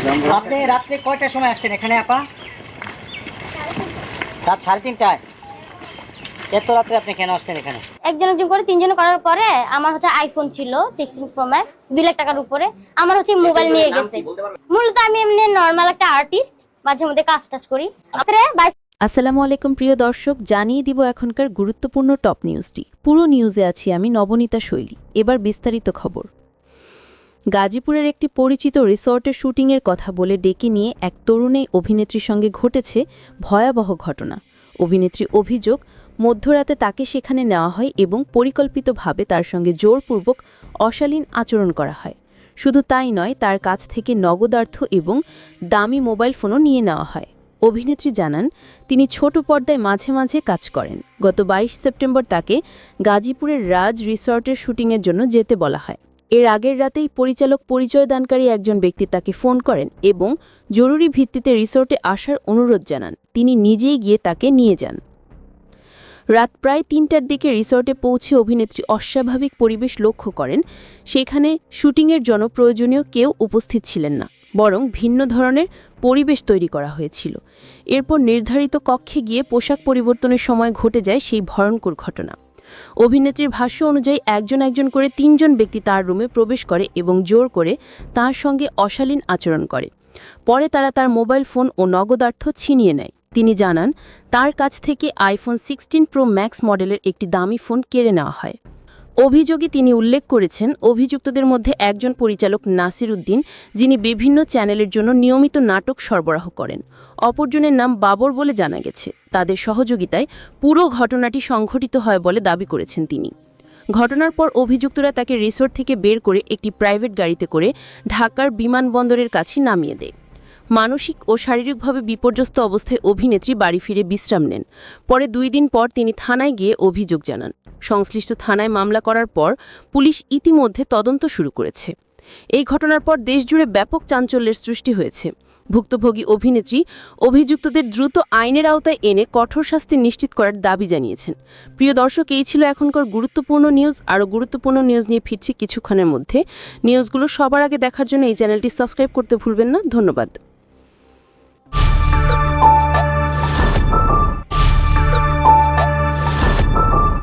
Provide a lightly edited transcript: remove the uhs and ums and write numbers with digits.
আপনি রাত্রে কয়টার সময় আসছেন এখানে আপা? রাত 3:30টায়। এত রাত্রে আপনি কেন আসছেন এখানে? একজন করে তিনজন করার পরে আমার আইফোন ছিল 16 প্রো ম্যাক্স 2 লাখ টাকার উপরে। আমার মোবাইল নিয়ে গেছে। মূলত আমি এমনি নরমাল একটা আর্টিস্ট, মাঝে মধ্যে কাজ করি। আসসালামু আলাইকুম প্রিয় দর্শক, জানিয়ে দিব এখনকার গুরুত্বপূর্ণ টপ নিউজটি। পুরো নিউজে আছি আমি নবনীতা শৈলী। এবার বিস্তারিত খবর। গাজীপুরের একটি পরিচিত রিসর্টের শুটিংয়ের কথা বলে ডেকে নিয়ে এক তরুণী অভিনেত্রীর সঙ্গে ঘটেছে ভয়াবহ ঘটনা। অভিনেত্রী অভিযোগ, মধ্যরাতে তাকে সেখানে নেওয়া হয় এবং পরিকল্পিতভাবে তার সঙ্গে জোরপূর্বক অশালীন আচরণ করা হয়। শুধু তাই নয়, তার কাছ থেকে নগদার্থ এবং দামি মোবাইল ফোনও নিয়ে নেওয়া হয়। অভিনেত্রী জানান, তিনি ছোট পর্দায় মাঝে মাঝে কাজ করেন। গত 22 সেপ্টেম্বর তাকে গাজীপুরের রাজ রিসর্টের শুটিংয়ের জন্য যেতে বলা হয়। এর আগের রাতেই পরিচালক পরিচয়দানকারী একজন ব্যক্তি তাকে ফোন করেন এবং জরুরি ভিত্তিতে রিসর্টে আসার অনুরোধ জানান। তিনি নিজেই গিয়ে তাকে নিয়ে যান। রাত প্রায় 3টার দিকে রিসর্টে পৌঁছে অভিনেত্রী অস্বাভাবিক পরিবেশ লক্ষ্য করেন। সেখানে শুটিংয়ের জন্য প্রয়োজনীয় কেউ উপস্থিত ছিলেন না, বরং ভিন্ন ধরনের পরিবেশ তৈরি করা হয়েছিল। এরপর নির্ধারিত কক্ষে গিয়ে পোশাক পরিবর্তনের সময় ঘটে যায় সেই ভয়ঙ্কর ঘটনা। অভিনেত্রীর ভাষ্য অনুযায়ী একজন একজন করে 3জন ব্যক্তি তার রুমে প্রবেশ করে এবং জোর করে তার সঙ্গে অশালীন আচরণ করে। পরে তারা তার মোবাইল ফোন ও নগদার্থ ছিনিয়ে নেয়। তিনি জানান, তার কাছ থেকে আইফোন 16 প্রো ম্যাক্স মডেলের একটি দামি ফোন কেড়ে নেওয়া হয়। অভিযোগে তিনি উল্লেখ করেছেন, অভিযুক্তদের মধ্যে একজন পরিচালক নাসির উদ্দিন, যিনি বিভিন্ন চ্যানেলের জন্য নিয়মিত নাটক সরবরাহ করেন। অপরজনের নাম বাবর বলে জানা গেছে। তাদের সহযোগিতায় পুরো ঘটনাটি সংঘটিত হয় বলে দাবি করেছেন তিনি। ঘটনার পর অভিযুক্তরা তাকে রিসোর্ট থেকে বের করে একটি প্রাইভেট গাড়িতে করে ঢাকার বিমানবন্দরের কাছে নামিয়ে দেয়। মানসিক ও শারীরিকভাবে বিপর্যস্ত অবস্থায় অভিনেত্রী বাড়ি ফিরে বিশ্রাম নেন। পরে 2 দিন পর তিনি থানায় গিয়ে অভিযোগ জানান। সংশ্লিষ্ট থানায় মামলা করার পর পুলিশ ইতিমধ্যে তদন্ত শুরু করেছে। এই ঘটনার পর দেশজুড়ে ব্যাপক চাঞ্চল্যের সৃষ্টি হয়েছে। ভুক্তভোগী অভিনেত্রী অভিযুক্তদের দ্রুত আইনের আওতায় এনে কঠোর শাস্তি নিশ্চিত করার দাবি জানিয়েছেন। প্রিয় দর্শক, এই ছিল এখনকার গুরুত্বপূর্ণ নিউজ। আরও গুরুত্বপূর্ণ নিউজ নিয়ে ফিরছি কিছুক্ষণের মধ্যে। নিউজগুলো সবার আগে দেখার জন্য এই চ্যানেলটি সাবস্ক্রাইব করতে ভুলবেন না। ধন্যবাদ।